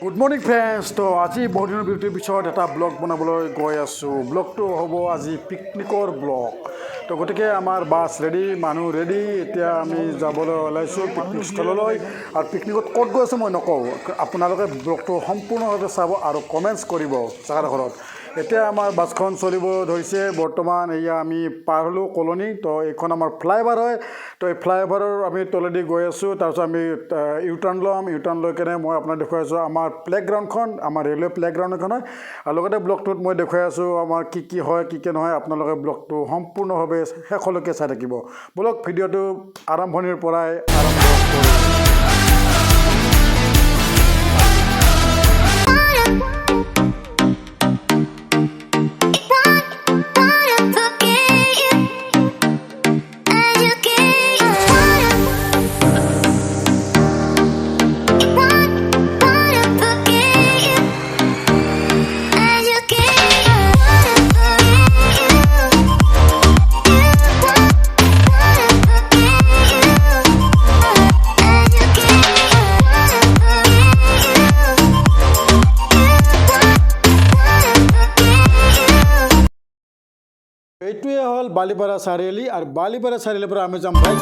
Good morning friends. তো আজি বহুদিনৰ বিৰতিৰ পিছত এটা ব্লগ বনাবলৈ গৈ আছোঁ। ব্লগটো হ'ব আজি পিকনিকৰ ব্লগ। তো গতিকে আমাৰ বাছ ৰেডি, মানুহ ৰেডি। এতিয়া আমি যাবলৈ ওলাইছোঁ পিকনিক স্থললৈ। আৰু পিকনিকত ক'ত গৈ আছোঁ মই নকওঁ, আপোনালোকে ব্লগটো সম্পূৰ্ণভাৱে চাব আৰু কমেণ্টছ কৰিব জেগাডোখৰত। এতিয়া আমাৰ বাছখন চলিব ধৰিছে। বৰ্তমান এয়া আমি পাৰ হ'লোঁ কলনি। তো এইখন আমাৰ ফ্লাইঅভাৰ হয়। তো এই ফ্লাইঅভাৰৰ আমি তলেদি গৈ আছোঁ। তাৰপিছত আমি ইউটাৰ্ণ ল'ম। ইউটাৰ্ণ লৈ কেনে মই আপোনাক দেখুৱাই আছোঁ আমাৰ প্লেগ্ৰাউণ্ডখন, আমাৰ ৰেলৱে প্লেগ্ৰাউণ্ড এখন হয়। আৰু লগতে ব্লগটোত মই দেখুৱাই আছোঁ আমাৰ কি হয় কি নহয়। আপোনালোকে ব্লগটো সম্পূৰ্ণভাৱে শেষলৈকে চাই থাকিব। ব্লগ ভিডিঅ'টো আৰম্ভণিৰ পৰাই আৰম্ভ কৰোঁ। এইটোৱে হ'ল বালিপাৰা চাৰিআলি। আৰু বালিপাৰা চাৰিআলিৰ পৰা আমি যাম বাইক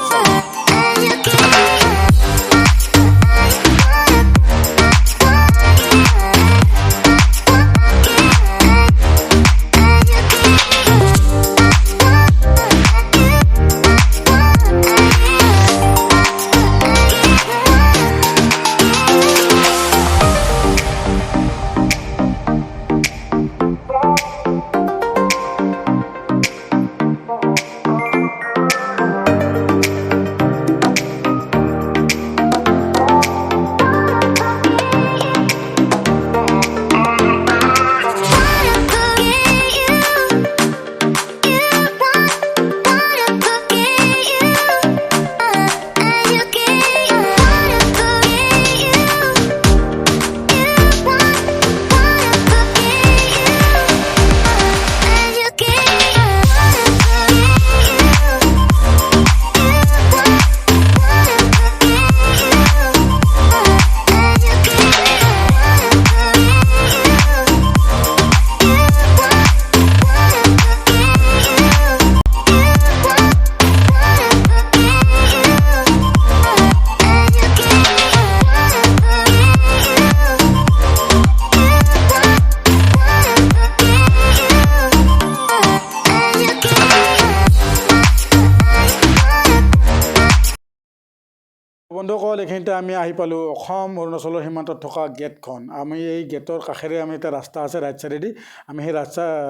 বন্ধুসকল, এইখিনিতে আমি আহি পালোঁ অসম অৰুণাচলৰ সীমান্তত থকা গেটখন। আমি এই গেটৰ কাষেৰে আমি এটা ৰাস্তা আছে ৰাইট চাইডেদি, আমি সেই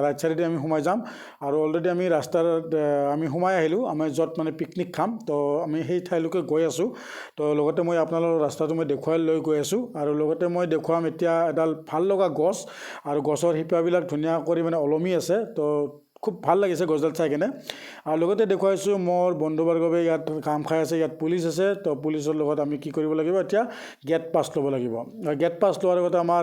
ৰাইট চাইডেদি আমি সোমাই যাম। আৰু অলৰেডি আমি ৰাস্তাত আমি সোমাই আহিলোঁ আমি য'ত মানে পিকনিক খাম। তো আমি সেই ঠাইলৈকে গৈ আছোঁ। তো লগতে মই আপোনালোকৰ ৰাস্তাটো মই দেখুৱাই লৈ গৈ আছোঁ। আৰু লগতে মই দেখুৱাম এতিয়া এডাল ভাল লগা গছ, আৰু গছৰ শিপাবিলাক ধুনীয়া কৰি মানে ওলমি আছে। তো খুব ভাল লাগিছে গছডাল চাই কেনে। আৰু লগতে দেখুৱাইছোঁ মোৰ বন্ধুবৰ্গৱে ইয়াত কাম খাই আছে। ইয়াত পুলিচ আছে। তো পুলিচৰ লগত আমি কি কৰিব লাগিব, এতিয়া গেট পাছ ল'ব লাগিব। গেট পাছ লোৱাৰ আগতে আমাৰ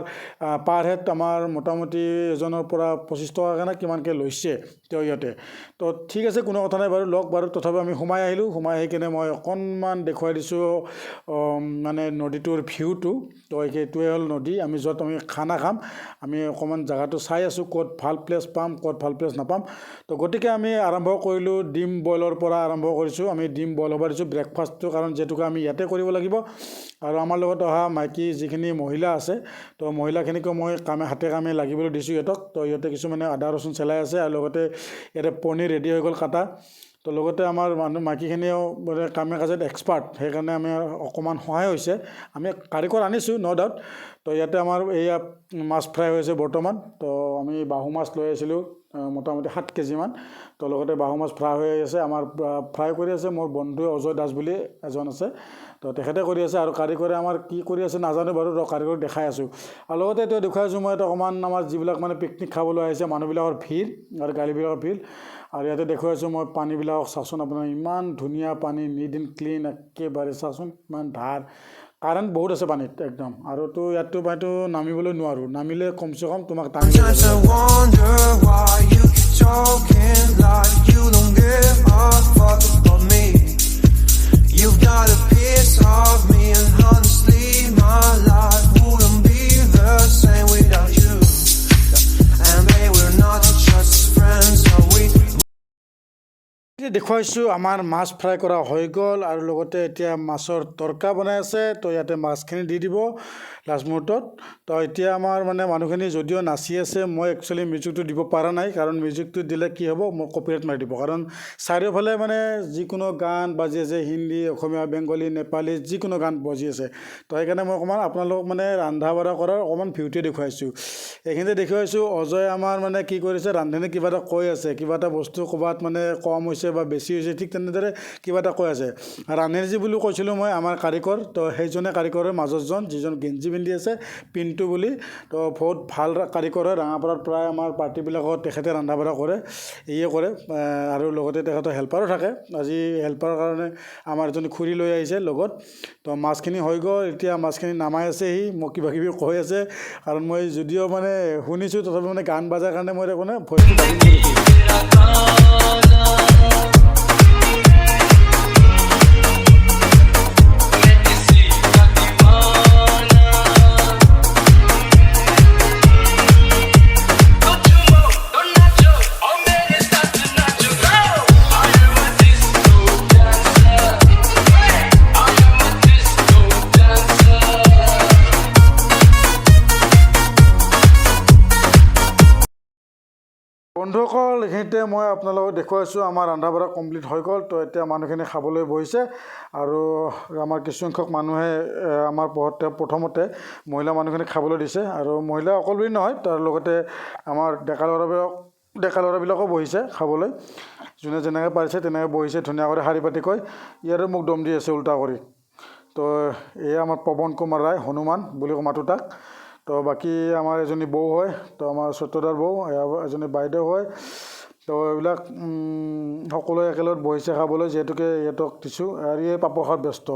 পাৰ হেড আমাৰ মোটামুটি এজনৰ পৰা 25 টকাকৈ নে কিমানকৈ লৈছে তেওঁ ইয়াতে। তো ঠিক আছে, কোনো কথা নাই বাৰু, লওক বাৰু। তথাপিও আমি সোমাই আহিলোঁ। সোমাই আহি কেনে মই অকণমান দেখুৱাই দিছোঁ মানে নদীটোৰ ভিউটো। তো এইটোৱে হ'ল নদী, আমি য'ত আমি খানা খাম। আমি অকণমান জেগাটো চাই আছোঁ, ক'ত ভাল প্লেচ পাম, ক'ত ভাল প্লেচ নাপাম। তো গতিকে আমি আৰম্ভ কৰিলোঁ ডিম বইলৰ পৰা আৰম্ভ কৰিছোঁ। আমি ডিম বইল হ'ব দিছোঁ ব্ৰেকফাষ্টটো, কাৰণ যিহেতুকে আমি ইয়াতে কৰিব লাগিব। আৰু আমাৰ লগত অহা মাইকী যিখিনি মহিলা আছে, তো মহিলাখিনিকো মই হাতে কামে লাগিবলৈ দিছোঁ ইহঁতক। তো ইহঁতে কিছুমানে আদা ৰচুন চেলাই আছে। আৰু লগতে ইয়াতে পনীৰ ৰেডি হৈ গ'ল কাটা। তো লগতে আমাৰ মাইকীখিনিও মানে কামে কাজত এক্সপাৰ্ট, সেইকাৰণে আমি অকণমান সহায় হৈছে। আমি কাৰিকৰ আনিছোঁ ন' ডাউট। তো ইয়াতে আমাৰ এয়া মাছ ফ্ৰাই হৈছে বৰ্তমান। তো আমি বাহু মাছ লৈ আহিছিলোঁ মোটামুটি 7 কেজিমান। তো লগতে বাহু মাছ ফ্ৰাই হৈ আছে। আমাৰ ফ্ৰাই কৰি আছে মোৰ বন্ধু অজয় দাস বুলি এজন আছে। তো তেখেতে কৰি আছে। আৰু কাৰিকৰে আমাৰ কি কৰি আছে নাজানো বাৰু, কাৰিকৰ দেখাই আছোঁ। আৰু লগতে এতিয়া দেখুৱাই আছোঁ মই অকণমান আমাৰ যিবিলাক মানে পিকনিক খাবলৈ আহিছে মানুহবিলাকৰ ভিৰ আৰু গাড়ীবিলাকৰ ভিৰ। আৰু ইয়াতে দেখুৱাই আছোঁ মই পানীবিলাক চাওকচোন আপোনাৰ, ইমান ধুনীয়া পানী, নিট এণ্ড ক্লিন একেবাৰে। চাওকচোন ইমান ধাৰ, কাৰেণ্ট বহুত আছে পানীত একদম। আৰু তো ইয়াততো পানীটো নামিবলৈ নোৱাৰোঁ, নামিলে কমচে কম তোমাক টানি talking like you don't give a fuck about me. You've got a piece of me, and honestly my life wouldn't be already দেখুৱাইছোঁ আমাৰ মাছ ফ্ৰাই কৰা হৈ গ'ল আৰু লগতে এতিয়া মাছৰ তৰকা বনাই আছে। তো ইয়াতে মাছখিনি দি দিব লাষ্ট মুহূৰ্তত। তো এতিয়া আমাৰ মানে মানুহখিনি যদিও নাচি আছে, মই একচুৱেলি মিউজিকটো দিব পৰা নাই, কাৰণ মিউজিকটো দিলে কি হ'ব, মোক কপিৰাইট মাৰি দিব। কাৰণ চাৰিওফালে মানে যিকোনো গান বাজি আছে, হিন্দী, অসমীয়া, বেংগলী, নেপালী, যিকোনো গান বাজি আছে। তো সেইকাৰণে মই অকণমান আপোনালোকক মানে ৰন্ধা বঢ়া কৰাৰ অকণমান ভিউটোৱে দেখুৱাইছোঁ। এইখিনিতে দেখুৱাইছোঁ অজয় আমাৰ মানে কি কৰিছে, ৰান্ধনি কিবা এটা কৈ আছে, কিবা এটা বস্তু ক'ৰবাত মানে কম হৈছে বা বেছি হৈছে, ঠিক তেনেদৰে কিবা এটা কৈ আছে। ৰান্ধনিজি বুলি কৈছিলোঁ মই, আমাৰ কাৰিকৰ। তো সেইজনে কাৰিকৰৰ মাজৰজন, যিজন গেঞ্জি পিন্ধি আছে, পিণ্টু বুলি। তো বহুত ভাল কাৰিকৰ হয়। ৰাঙাপাৰাত প্ৰায় আমাৰ পাৰ্টিবিলাকত তেখেতে ৰন্ধা বঢ়া কৰে, কৰে আৰু লগতে তেখেতৰ হেল্পাৰো থাকে। আজি হেল্পাৰৰ কাৰণে আমাৰ এজনী খুৰী লৈ আহিছে লগত। তো মাছখিনি হৈ গ'ল, এতিয়া মাছখিনি নামাই আছে, সি মোক কিবা কিবি কৈ আছে। কাৰণ মই যদিও মানে শুনিছোঁ, তথাপি মানে গান বাজাৰ কাৰণে মই মানে ভইচটো দাবি কৰিছোঁ। বন্ধুসকল, এইখিনিতে মই আপোনালোকক দেখুৱাইছোঁ আমাৰ ৰন্ধা বঢ়া কমপ্লিট হৈ গ'ল। তো এতিয়া মানুহখিনি খাবলৈ বহিছে আৰু আমাৰ কিছুসংখ্যক মানুহে আমাৰ প্ৰথমতে মহিলা মানুহখিনি খাবলৈ দিছে। আৰু মহিলা অকল বুলি নহয়, তাৰ লগতে আমাৰ ডেকা ল'ৰাবিলাকো বহিছে খাবলৈ। যোনে যেনেকৈ পাৰিছে তেনেকৈ বহিছে ধুনীয়াকৈ শাৰী পাতিকৈ। ইয়াৰে মোক দম দি আছে উল্টা কৰি। তো এয়া আমাৰ পৱন কুমাৰ ৰায়, হনুমান বুলি মাতোঁ তাক। তো বাকী আমাৰ এজনী বৌ হয়, তো আমাৰ সত্যদাৰ বৌ, এজনী বাইদেউ হয়। তো এইবিলাক সকলোৱে একেলগত বহিছে খাবলৈ, যিহেতুকে ইহঁতক দিছোঁ। আৰু এই পাপৰ খাত ব্যস্ত।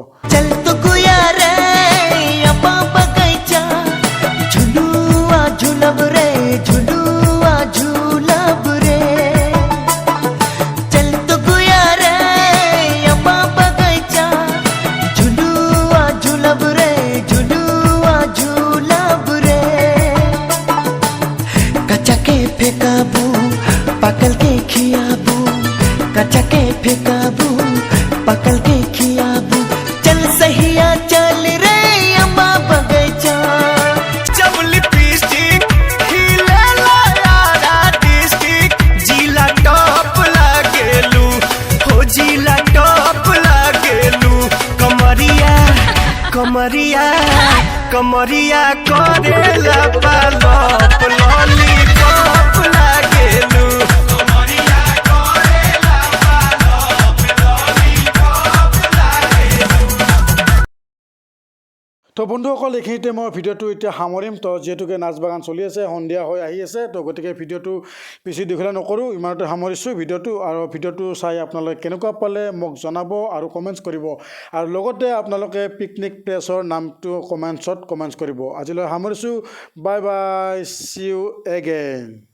पकल के खियाबू, कचा के फेंकाबू, पकल के खियाबू। चल सहिया चल रे अम्मा बगैचा। जब लिपस्टिक खिले यारा डिस्ट्रिक्ट, जिला टॉप लागेलू, हो जिला टॉप लागेलू। कमरिया कमरिया कमरिया करेला पालप लॉलीपॉप लागेलू। তো বন্ধুসকল, এইখিনিতে মই ভিডিঅ'টো এতিয়া সামৰিম। তো যিহেতুকে নাচ বাগান চলি আছে, সন্ধিয়া হৈ আহি আছে, তো গতিকে ভিডিঅ'টো বেছি দীঘলীয়া নকৰোঁ, ইমানতে সামৰিছোঁ ভিডিঅ'টো। আৰু ভিডিঅ'টো চাই আপোনালোকে কেনেকুৱা পালে মোক জনাব আৰু কমেণ্টছ কৰিব। আৰু লগতে আপোনালোকে পিকনিক প্লেচৰ নামটো কমেণ্টছ কৰিব। আজিলৈ সামৰিছোঁ। Bye bye, see you again.